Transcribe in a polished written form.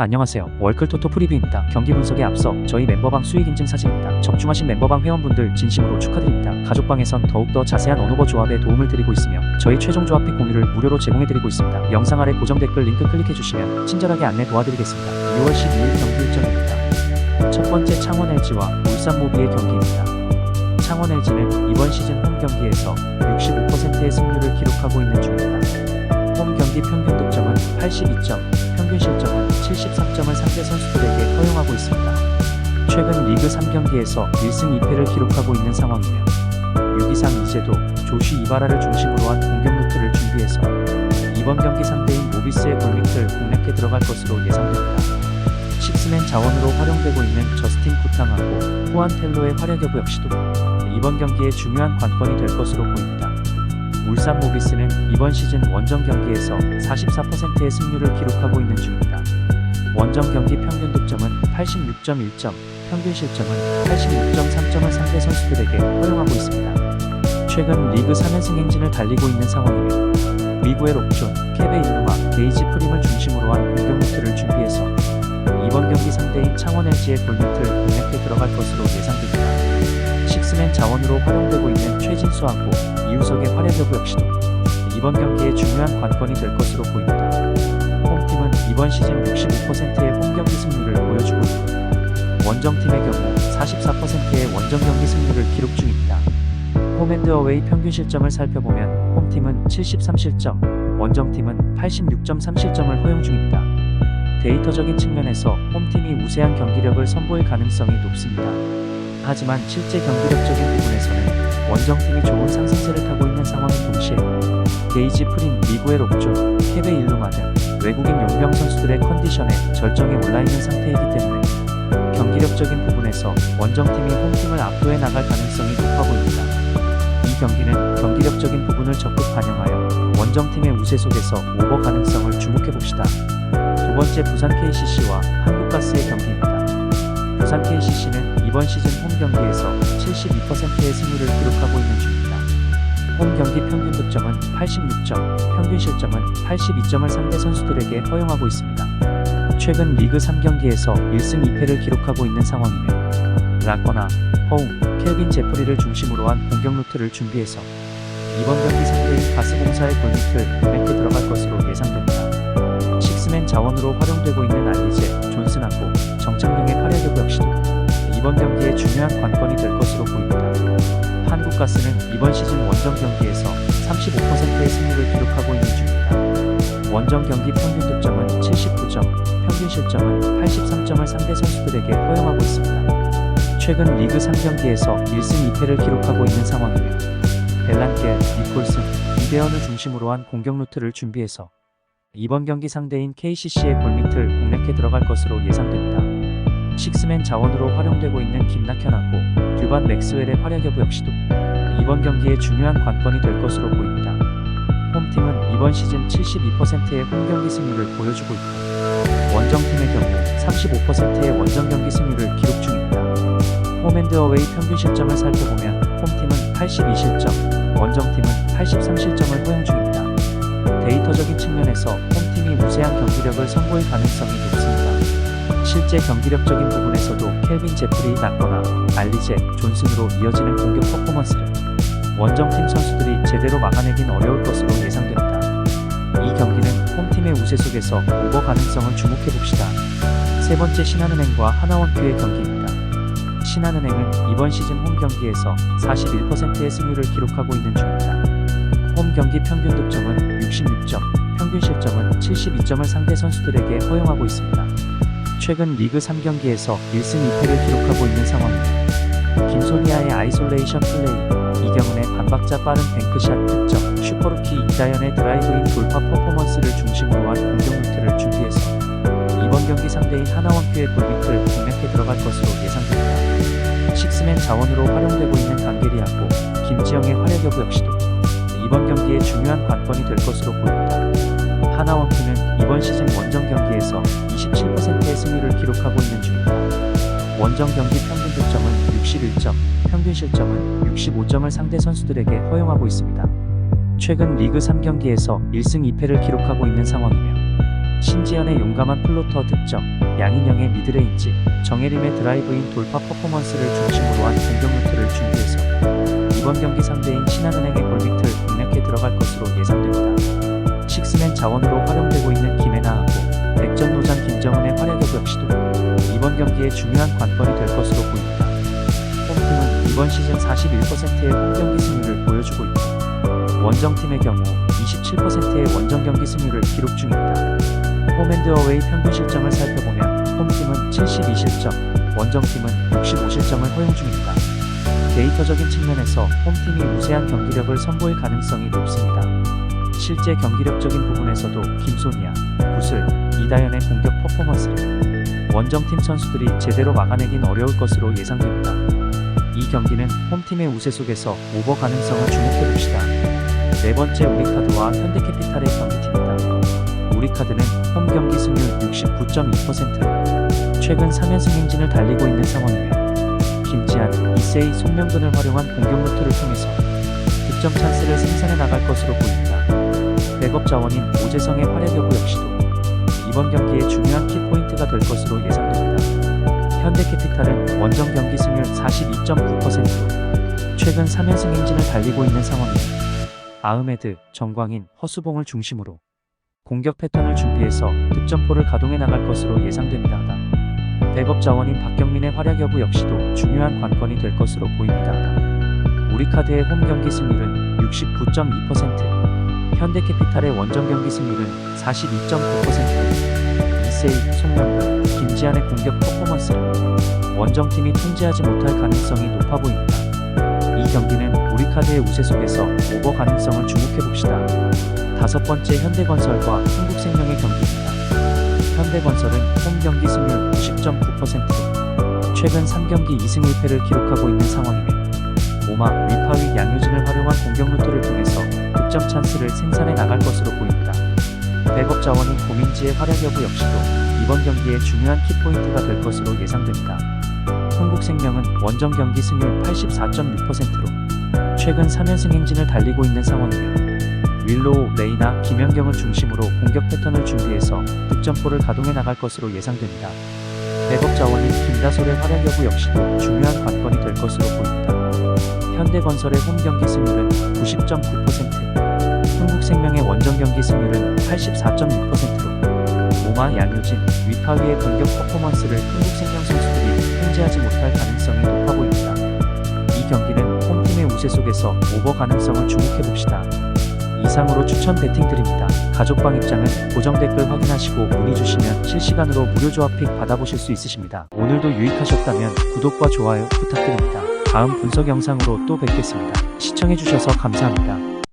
안녕하세요. 월클토토 프리뷰입니다. 경기 분석에 앞서 저희 멤버방 수익 인증 사진입니다. 적중하신 멤버방 회원분들 진심으로 축하드립니다. 가족방에선 더욱더 자세한 언오버 조합에 도움을 드리고 있으며 저희 최종 조합픽 공유를 무료로 제공해드리고 있습니다. 영상 아래 고정 댓글 링크 클릭해주시면 친절하게 안내 도와드리겠습니다. 6월 12일 경기 일정입니다. 첫 번째 창원 LG와 울산 모비의 경기입니다. 창원 LG는 이번 시즌 홈 경기에서 65%의 승률을 기록하고 있는 중입니다. 홈 경기 평균 득점은 82점, 평균 실점은 73점을 상대 선수들에게 허용하고 있습니다. 최근 리그 3경기에서 1승 2패를 기록하고 있는 상황이며 6위상 이제도 조슈 이바라를 중심으로 한 공격 루트를 준비해서 이번 경기 상대인 모비스의 골밑을 공략해 들어갈 것으로 예상됩니다. 식스맨 자원으로 활용되고 있는 저스틴 쿠탕하고 후안 텔로의 활약 여부 역시도 이번 경기에 중요한 관건이 될 것으로 보입니다. 울산 모비스는 이번 시즌 원정 경기에서 44%의 승률을 기록하고 있는 중입니다. 원정 경기 평균 득점은 86.1점, 평균 실점은 86.3점을 상대 선수들에게 허용하고 있습니다. 최근 리그 3연승 행진을 달리고 있는 상황이며 미구엘 옥존, 케베 일루마, 게이지 프림을 중심으로 한 공격 루트를 준비해서 이번 경기 상대인 창원 LG의 골밑을 공략해 들어갈 것으로 예상됩니다. 식스맨 자원으로 활용되고 있는 최진수하고 이우석의 활약 여부 역시도 이번 경기에 중요한 관건이 될 것으로 보입니다. 홈팀은 이번 시즌 65%의 홈경기 승률을 보여주고 있고 원정팀의 경우 44%의 원정경기 승률을 기록 중입니다. 홈앤드어웨이 평균 실점을 살펴보면 홈팀은 73실점, 원정팀은 86.3실점을 허용 중입니다. 데이터적인 측면에서 홈팀이 우세한 경기력을 선보일 가능성이 높습니다. 하지만 실제 경기력적인 부분에서는 원정팀이 좋은 상승세를 타고 있는 상황인 동시에 게이지 프린, 미구엘 옥존, 케베 일루마 등 외국인 용병 선수들의 컨디션에 절정에 올라있는 상태이기 때문에 경기력적인 부분에서 원정팀이 홈팀을 압도해 나갈 가능성이 높아 보입니다. 이 경기는 경기력적인 부분을 적극 반영하여 원정팀의 우세 속에서 오버 가능성을 주목해봅시다. 두 번째 부산 KCC와 한국가스의 경기입니다. 부산 KCC는 이번 시즌 홈 경기에서 72%의 승률을 기록하고 있는 중입니다. 홈 경기 평균 득점은 86점, 평균 실점은 82점을 상대 선수들에게 허용하고 있습니다. 최근 리그 3경기에서 1승 2패를 기록하고 있는 상황이며 라거나, 허웅, 켈빈 제프리를 중심으로 한 공격 루트를 준비해서 이번 경기 상대인 가스공사의 골밑을 공략해 들어갈 것으로 예상됩니다. 식스맨 자원으로 활용되고 있는 알리제, 존슨하고 정창용의 활약 여부 역시도 이번 경기에 중요한 관건이 될 것으로 보입니다. 한국가스는 이번 시즌 원정 경기에서 35%의 승률을 기록하고 있는 중입니다. 원정 경기 평균 득점은 79점, 평균 실점은 83점을 상대 선수들에게 허용하고 있습니다. 최근 리그 3경기에서 1승 2패를 기록하고 있는 상황이며 벨란게, 니콜슨, 이대현을 중심으로 한 공격 루트를 준비해서 이번 경기 상대인 KCC의 골밑을 공략해 들어갈 것으로 예상됩니다. 식스맨 자원으로 활용되고 있는 김낙현하고 듀반 맥스웰의 활약 여부 역시도 이번 경기에 중요한 관건이 될 것으로 보입니다. 홈팀은 이번 시즌 72%의 홈경기 승률을 보여주고 있고 원정팀의 경우 35%의 원정경기 승률을 기록 중입니다. 홈앤드어웨이 평균 실점을 살펴보면 홈팀은 82실점, 원정팀은 83실점을 허용 중입니다. 데이터적인 측면에서 홈팀이 우세한 경기력을 선보일 가능성이 높습니다. 실제 경기력적인 부분에서도 켈빈 제프리, 라거나, 알리제, 존슨으로 이어지는 공격 퍼포먼스를 원정팀 선수들이 제대로 막아내긴 어려울 것으로 예상됩니다. 이 경기는 홈팀의 우세 속에서 오버 가능성을 주목해봅시다. 세 번째 신한은행과 하나원큐의 경기입니다. 신한은행은 이번 시즌 홈 경기에서 41%의 승률을 기록하고 있는 중입니다. 홈 경기 평균 득점은 66점, 평균 실점은 72점을 상대 선수들에게 허용하고 있습니다. 최근 리그 3경기에서 1승 2패를 기록하고 있는 상황입니다. 김소니아의 아이솔레이션 플레이, 이경은의 반박자 빠른 뱅크샷 득점, 슈퍼루키 이다현의 드라이브인 돌파 퍼포먼스를 중심으로 한 공격 루트를 준비해서 이번 경기 상대인 하나원큐의 골밑을 공략해 들어갈 것으로 예상됩니다. 식스맨 자원으로 활용되고 있는 강계리하고 김지영의 활약 여부 역시도 이번 경기에 중요한 관건이 될 것으로 보입니다. 하나원큐는 이번 시즌 원정 경기에서 27%의 승률을 기록하고 있는 중입니다. 원정 경기 평균 득점은 61점, 평균 실점은 65점을 상대 선수들에게 허용하고 있습니다. 최근 리그 3경기에서 1승 2패를 기록하고 있는 상황이며 신지연의 용감한 플로터 득점, 양인영의 미드레인지, 정혜림의 드라이브인 돌파 퍼포먼스를 중심으로 한 공격 루트를 준비해서 이번 경기 상대인 신한은행의 골밑을 공략해 들어갈 것으로 예상됩니다. 식스맨 자원으로 활용되고 있는 김혜나하고 백전노장 김정은의 활약 여부 역시도 이번 경기에 중요한 관건이 될 것으로 보입니다. 홈팀은 이번 시즌 41%의 홈경기 승률을 보여주고 있고 원정팀의 경우 27%의 원정 경기 승률을 기록 중입니다. 홈앤드어웨이 평균 실점을 살펴보면 홈팀은 72실점, 원정팀은 65실점을 허용 중입니다. 데이터적인 측면에서 홈팀이 우세한 경기력을 선보일 가능성이 높습니다. 실제 경기력적인 부분에서도 김소니아, 구슬, 이다연의 공격 퍼포먼스를 원정팀 선수들이 제대로 막아내긴 어려울 것으로 예상됩니다. 이 경기는 홈팀의 우세 속에서 오버 가능성을 주목해봅시다. 네 번째 우리카드와 현대캐피탈의 경기팀이다. 우리카드는 홈 경기 승률 69.2%로 최근 3연승 행진을 달리고 있는 상황이며 김지한, 이세이, 손명근을 활용한 공격 루트를 통해서 득점 찬스를 생산해 나갈 것으로 보입니다. 백업 자원인 오재성의 활약 여부 역시도 이번 경기에 중요한 키포인트가 될 것으로 예상됩니다. 현대캐피탈은 원정 경기 승률 42.9%로 최근 3연승 행진을 달리고 있는 상황이며 아흐메드, 정광인, 허수봉을 중심으로 공격 패턴을 준비해서 득점포를 가동해 나갈 것으로 예상됩니다. 백업 자원인 박경민의 활약 여부 역시도 중요한 관건이 될 것으로 보입니다. 우리카드의 홈 경기 승률은 69.2%, 현대캐피탈의 원정 경기 승률은 42.9%, 이세이, 송명근, 김지한의 공격 퍼포먼스를 원정팀이 통제하지 못할 가능성이 높아 보입니다. 이 경기는 우리카드의 우세 속에서 오버 가능성을 주목해봅시다. 다섯 번째 현대건설과 한국생명의 경기입니다. 현대건설은 홈 경기 승률 90.9%로 최근 3경기 2승 1패를 기록하고 있는 상황이며 오마, 위파위, 양효진을 활용한 공격 루트를 통해서 득점 찬스를 생산해 나갈 것으로 보입니다. 백업 자원인 고민지의 활약 여부 역시도 이번 경기에 중요한 키포인트가 될 것으로 예상됩니다. 한국생명은 원정 경기 승률 84.6%로 최근 3연승 행진을 달리고 있는 상황이며 윌로우, 레이나, 김연경을 중심으로 공격 패턴을 준비해서 득점포를 가동해 나갈 것으로 예상됩니다. 백업 자원인 김다솔의 활약 여부 역시도 중요한 관건이 될 것으로 보입니다. 현대건설의 홈 경기 승률은 90.9%, 한국생명의 원정 경기 승률은 84.6%로 오마, 양효진, 위파위의 공격 퍼포먼스를 한국생명 선수들이 통제하지 못할 가능성이 높아 보입니다. 이 경기는 홈팀의 우세 속에서 오버 가능성을 주목해봅시다. 이상으로 추천 배팅 드립니다. 가족방 입장은 고정 댓글 확인하시고 문의 주시면 실시간으로 무료 조합 픽 받아보실 수 있으십니다. 오늘도 유익하셨다면 구독과 좋아요 부탁드립니다. 다음 분석 영상으로 또 뵙겠습니다. 시청해주셔서 감사합니다.